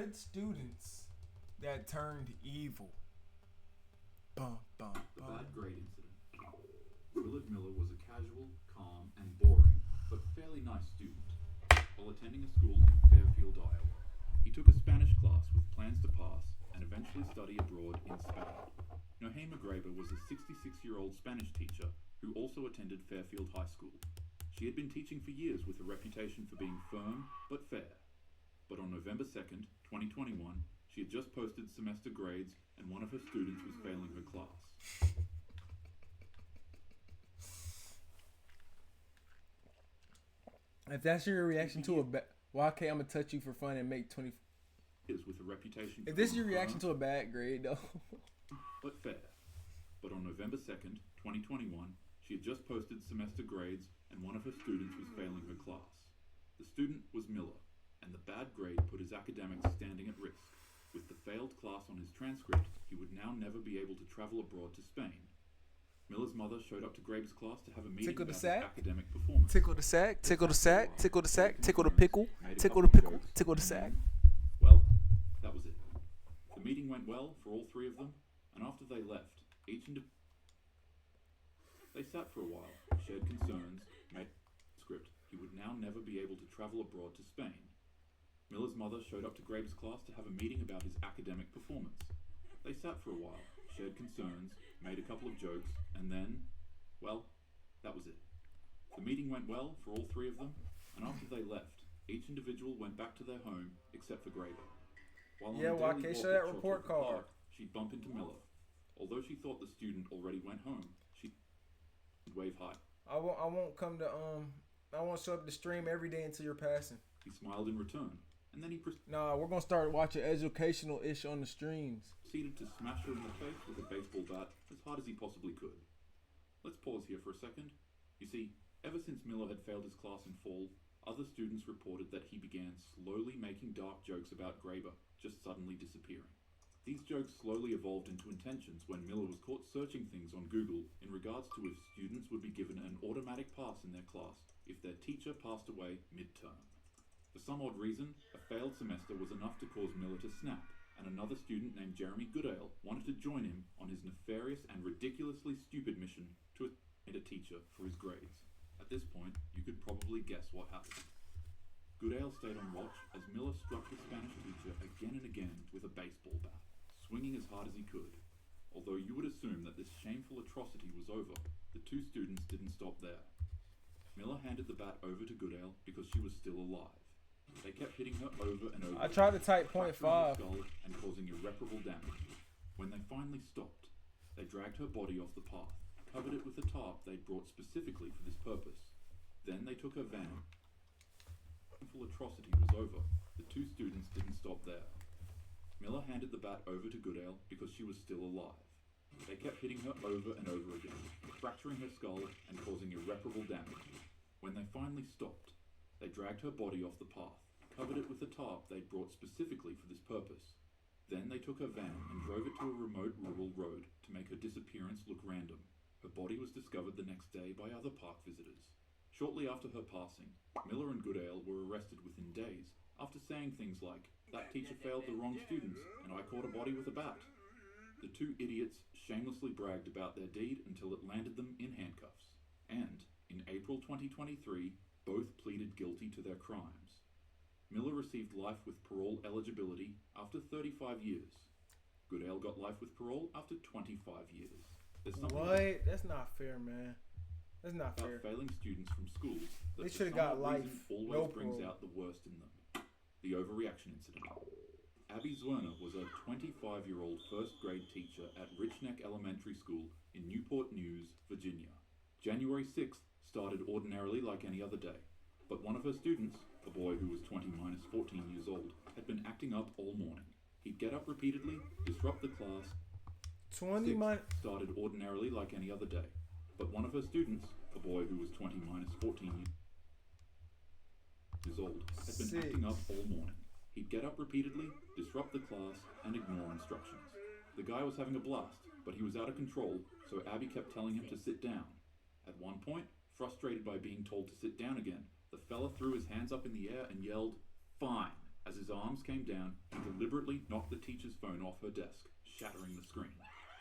good students that turned evil. Bum, bum, The bum. bad grade incident. Willard Miller was a casual, calm, and boring, but fairly nice student. While attending a school in Fairfield, Iowa, he took a Spanish class with plans to pass and eventually study abroad in Spain. Nohema Graber was a 66-year-old Spanish teacher who also attended Fairfield High School. She had been teaching for years with a reputation for being firm but fair. But on November 2nd, 2021, she had just posted semester grades and one of her students was failing her class. If that's your reaction to a why can't I'm gonna touch you for fun and make 20? Is with a reputation. If this is your reaction to a bad grade, though. But fair. But on November 2nd, 2021, she had just posted semester grades and one of her students was failing her class. The student was Miller, and the bad grade put his academics standing at risk. With the failed class on his transcript, he would now never be able to travel abroad to Spain. Miller's mother showed up to Grabe's class to have a meeting Tickle the about sack. his academic performance. Tickle the sack, tickle the sack, tickle the sack, tickle the pickle, Made a tickle couple the of pickle, jokes, tickle the and sack. then, well, that was it. The meeting went well for all three of them, and after they left, they sat for a while, shared concerns, made a script. He would now never be able to travel abroad to Spain. Miller's mother showed up to Grabe's class to have a meeting about his academic performance. They sat for a while, shared concerns, made a couple of jokes, and then, well, that was it. The meeting went well for all three of them, and after they left, each individual went back to their home except for Graber. While on Yeah, a well, I daily can't walk show at that Churchill report Park, card. she'd bump into Miller. Although she thought the student already went home, she'd wave hi. I won't come to I won't show up to stream every day until you're passing. He smiled in return, and then he Nah, we're gonna start watching educational ish on the streams. proceeded to smash her in the face with a baseball bat as hard as he possibly could. Let's pause here for a second. You see, ever since Miller had failed his class in fall, other students reported that he began slowly making dark jokes about Graber, just suddenly disappearing. These jokes slowly evolved into intentions when Miller was caught searching things on Google in regards to if students would be given an automatic pass in their class if their teacher passed away mid-term. For some odd reason, a failed semester was enough to cause Miller to snap, and another student named Jeremy Goodale wanted to join him on his nefarious and ridiculously stupid mission to assassinate a teacher for his grades. At this point, you could probably guess what happened. Goodale stayed on watch as Miller struck the Spanish teacher again and again with a baseball bat, swinging as hard as he could. Although you would assume that this shameful atrocity was over, the two students didn't stop there. Miller handed the bat over to Goodale because she was still alive. They kept hitting her over and over. I tried to type fracturing .5. her skull and causing irreparable damage. When they finally stopped, they dragged her body off the path, covered it with a tarp they'd brought specifically for this purpose. Then they took her van. When the shameful atrocity was over, the two students didn't stop there. Miller handed the bat over to Goodale because she was still alive. They kept hitting her over and over again, fracturing her skull and causing irreparable damage. When they finally stopped, they dragged her body off the path, covered it with a tarp they'd brought specifically for this purpose. Then they took her van and drove it to a remote rural road to make her disappearance look random. Her body was discovered the next day by other park visitors. Shortly after her passing, Miller and Goodale were arrested within days after saying things like, "That teacher failed the wrong students, and I caught a body with a bat." The two idiots shamelessly bragged about their deed until it landed them in handcuffs. And, in April 2023, both pleaded guilty to their crimes. Miller received life with parole eligibility after 35 years. Goodale got life with parole after 25 years. There's something What? That's not fair, man. That's not about fair. failing students from schools that They for should've some got odd life, reason always no brings parole. out the worst in them. The overreaction incident. Abby Zwerner was a 25-year-old first-grade teacher at Richneck Elementary School in Newport News, Virginia. January 6th started ordinarily like any other day, but one of her students, a boy who was 20 minus 14 years old, had been acting up all morning. He'd get up repeatedly, disrupt the class. 20 Sixth months. started ordinarily like any other day, but one of her students, a boy who was 20 minus 14 years old, had been acting up all morning. He'd get up repeatedly, disrupt the class, and ignore instructions. The guy was having a blast, but he was out of control, so Abby kept telling him to sit down. At one point, frustrated by being told to sit down again, the fella threw his hands up in the air and yelled, "Fine," As his arms came down, he deliberately knocked the teacher's phone off her desk, shattering the screen.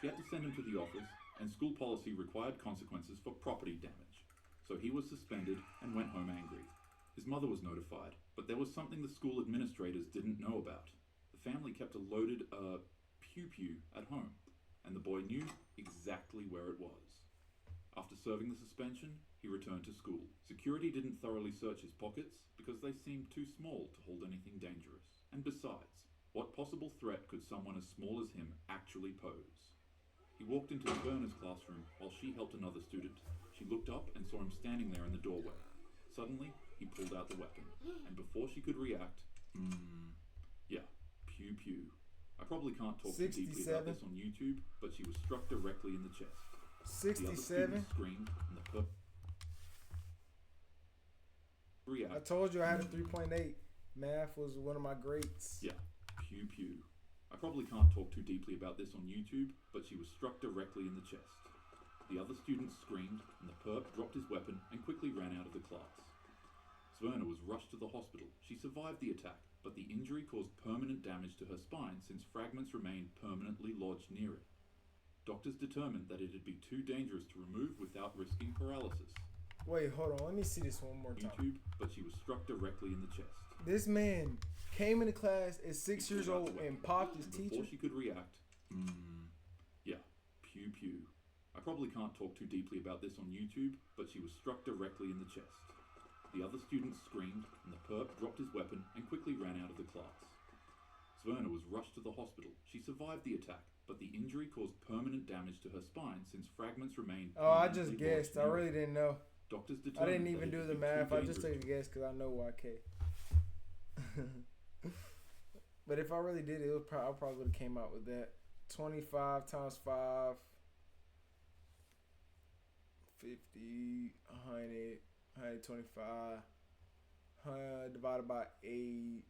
She had to send him to the office, and school policy required consequences for property damage. So he was suspended and went home angry. His mother was notified, but there was something the school administrators didn't know about. The family kept a loaded, pew-pew at home, and the boy knew exactly where it was. After serving the suspension, he returned to school. Security didn't thoroughly search his pockets because they seemed too small to hold anything dangerous. And besides, what possible threat could someone as small as him actually pose? He walked into Sverna's classroom while she helped another student. She looked up and saw him standing there in the doorway. Suddenly, he pulled out the weapon, and before she could react, yeah, pew pew. I probably can't talk too deeply about this on YouTube, but she was struck directly in the chest. 67. The other student screamed, and the I told you I had a 3.8. Math was one of my greats. Yeah, pew pew. I probably can't talk too deeply about this on YouTube, but she was struck directly in the chest. The other student screamed, and the perp dropped his weapon and quickly ran out of the class. Sverna was rushed to the hospital. She survived the attack, but the injury caused permanent damage to her spine since fragments remained permanently lodged near it. Doctors determined that it'd be too dangerous to remove without risking paralysis. Wait, hold on. Let me see this one more time. YouTube, but she was struck directly in the chest. This man came into class at 6 years old and popped his teacher. Before she could react, yeah, pew pew. I probably can't talk too deeply about this on YouTube, but she was struck directly in the chest. The other student screamed, and the perp dropped his weapon and quickly ran out of the class. Sverna was rushed to the hospital. She survived the attack, but the injury caused permanent damage to her spine since fragments remained. Oh, I just guessed. I really didn't know. Doctors I didn't even do the math. I just took a guess because I know YK. But if I really did it, I probably would have came out with that. 25 times 5, 50, 100, 125, divided by 8.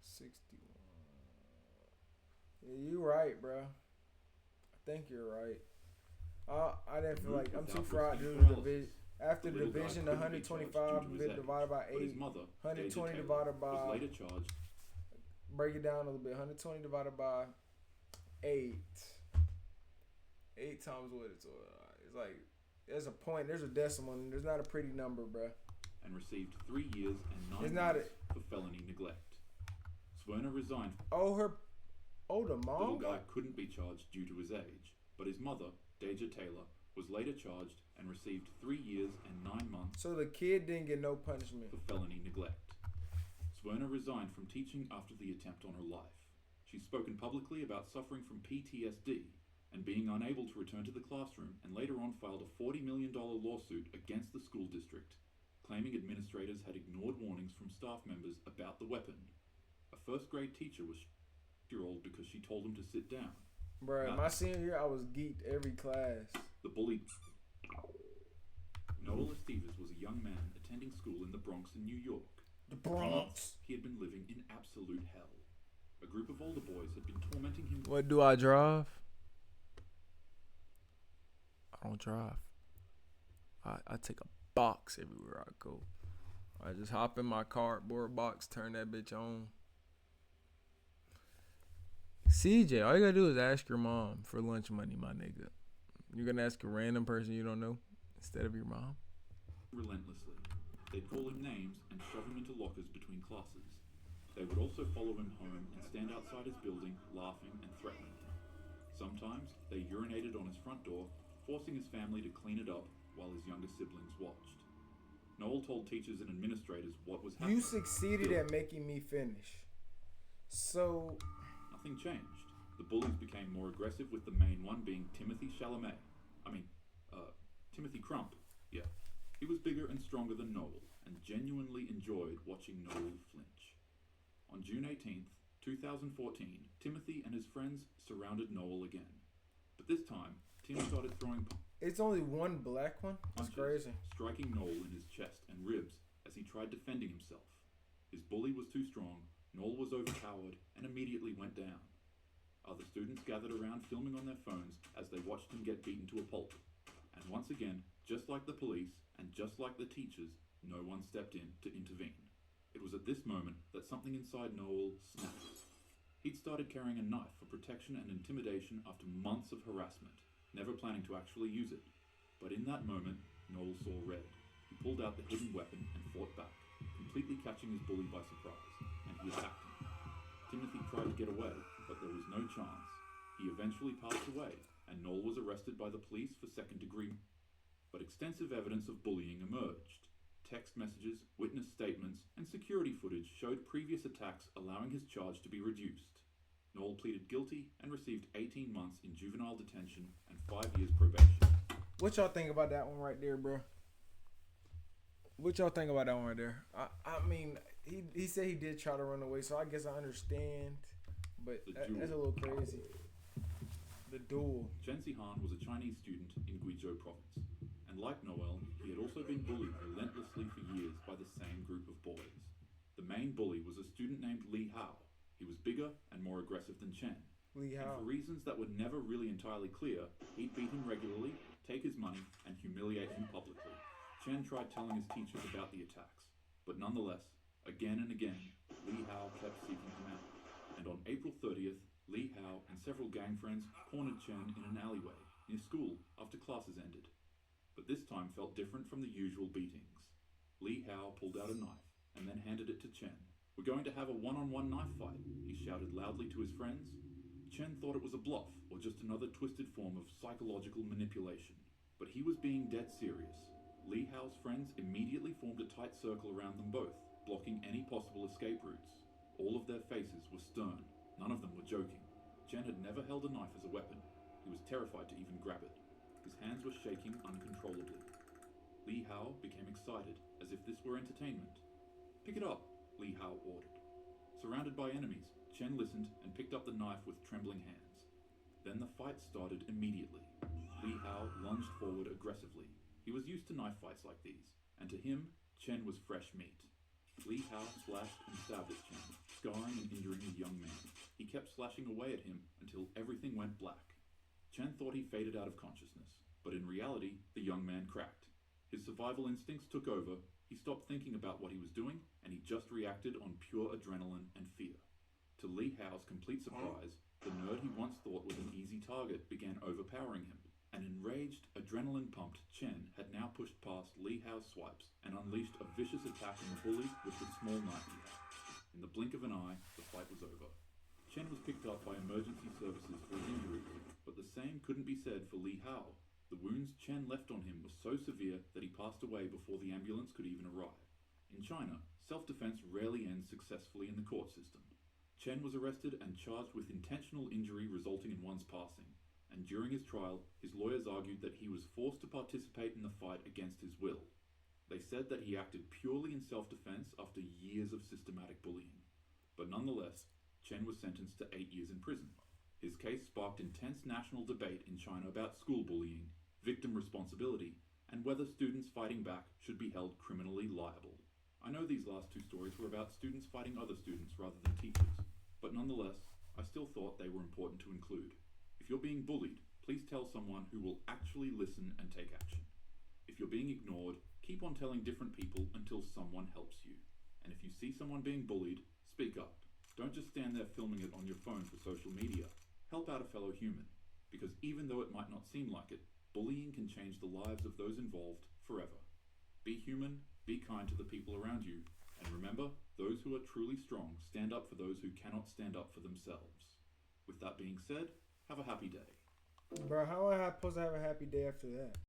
61. Yeah, you right, bro. I think you're right. I didn't feel like I'm too fried to do the division. After the division, 125 divided by 8. 120 divided by. Break it down a little bit. 120 divided by 8. 8 times what? It's like there's a point. There's a decimal. And there's not a pretty number, bro. And received 3 years and 9 months for felony neglect. Sverna resigned. The mom? The little guy couldn't be charged due to his age, but his mother, Deja Taylor, was later charged and received 3 years and 9 months. So the kid didn't get no punishment for felony neglect. Sverna resigned from teaching after the attempt on her life. She's spoken publicly about suffering from PTSD and being unable to return to the classroom, and later on filed a $40 million lawsuit against the school district, claiming administrators had ignored warnings from staff members about the weapon. A first-grade teacher was year-old because she told him to sit down. Bruh, my senior year, I was geeked every class. The bully. Noel Estevez was a young man attending school in the Bronx in New York. The Bronx? He had been living in absolute hell. A group of older boys had been tormenting him. What do I drive? I don't drive. I take a box everywhere I go. I just hop in my cardboard box, turn that bitch on. CJ, all you gotta do is ask your mom for lunch money, my nigga. You're gonna ask a random person you don't know instead of your mom? Relentlessly. They'd call him names and shove him into lockers between classes. They would also follow him home and stand outside his building, laughing and threatening him. Sometimes they urinated on his front door, forcing his family to clean it up while his younger siblings watched. Noel told teachers and administrators what was happening. You succeeded at making me finish. So... Nothing changed. The bullies became more aggressive, with the main one being Timothy Chalamet. Timothy Crump. Yeah. He was bigger and stronger than Noel, and genuinely enjoyed watching Noel flinch. On June 18th, 2014, Timothy and his friends surrounded Noel again. But this time, Tim started throwing It's only one black one? That's punches, crazy. striking Noel in his chest and ribs as he tried defending himself. His bully was too strong, Noel was overpowered, and immediately went down. Other students gathered around filming on their phones as they watched him get beaten to a pulp. And once again, just like the police and just like the teachers, no one stepped in to intervene. It was at this moment that something inside Noel snapped. He'd started carrying a knife for protection and intimidation after months of harassment, never planning to actually use it. But in that moment, Noel saw red. He pulled out the hidden weapon and fought back, completely catching his bully by surprise, and he attacked him. Timothy tried to get away, but there was no chance. He eventually passed away, and Noel was arrested by the police for second-degree. But extensive evidence of bullying emerged. Text messages, witness statements, and security footage showed previous attacks, allowing his charge to be reduced. Noel pleaded guilty and received 18 months in juvenile detention and 5 years probation. What y'all think about that one right there, bro? What y'all think about that one right there? I mean, he said he did try to run away, so I guess I understand, but that's a little crazy. The duel. Chen Zihan was a Chinese student in Guizhou province, and like Noel, he had also been bullied relentlessly for years by the same group of boys. The main bully was a student named Li Hao. He was bigger and more aggressive than Chen. Li Hao. And for reasons that were never really entirely clear, he'd beat him regularly, take his money, and humiliate him publicly. Chen tried telling his teachers about the attacks, but nonetheless, again and again, Li Hao kept seeking him out. And on April 30th, Li Hao and several gang friends cornered Chen in an alleyway near school after classes ended. But this time felt different from the usual beatings. Li Hao pulled out a knife and then handed it to Chen. "We're going to have a one-on-one knife fight," he shouted loudly to his friends. Chen thought it was a bluff or just another twisted form of psychological manipulation, but he was being dead serious. Li Hao's friends immediately formed a tight circle around them both, blocking any possible escape routes. All of their faces were stern. None of them were joking. Chen had never held a knife as a weapon. He was terrified to even grab it. His hands were shaking uncontrollably. Li Hao became excited, as if this were entertainment. "Pick it up," Li Hao ordered. Surrounded by enemies, Chen listened and picked up the knife with trembling hands. Then the fight started immediately. Li Hao lunged forward aggressively. He was used to knife fights like these, and to him, Chen was fresh meat. Li Hao slashed and stabbed at Chen, scarring and injuring the young man. He kept slashing away at him until everything went black. Chen thought he faded out of consciousness, but in reality, the young man cracked. His survival instincts took over, he stopped thinking about what he was doing, and he just reacted on pure adrenaline and fear. To Li Hao's complete surprise, the nerd he once thought was an easy target began overpowering him. An enraged, adrenaline-pumped Chen had now pushed past Li Hao's swipes and unleashed a vicious attack on the bully with the small knife he had. In the blink of an eye, the fight was over. Chen was picked up by emergency services for his injuries, but the same couldn't be said for Li Hao. The wounds Chen left on him were so severe that he passed away before the ambulance could even arrive. In China, self-defense rarely ends successfully in the court system. Chen was arrested and charged with intentional injury resulting in one's passing, and during his trial, his lawyers argued that he was forced to participate in the fight against his will. They said that he acted purely in self-defense after years of systematic bullying. But nonetheless, Chen was sentenced to 8 years in prison. His case sparked intense national debate in China about school bullying, victim responsibility, and whether students fighting back should be held criminally liable. I know these last two stories were about students fighting other students rather than teachers, but nonetheless, I still thought they were important to include. If you're being bullied, please tell someone who will actually listen and take action. If you're being ignored, keep on telling different people until someone helps you. And if you see someone being bullied, speak up. Don't just stand there filming it on your phone for social media. Help out a fellow human, because even though it might not seem like it, bullying can change the lives of those involved forever. Be human, be kind to the people around you, and remember, those who are truly strong stand up for those who cannot stand up for themselves. With that being said, have a happy day. Bro, how am I supposed to have a happy day after that?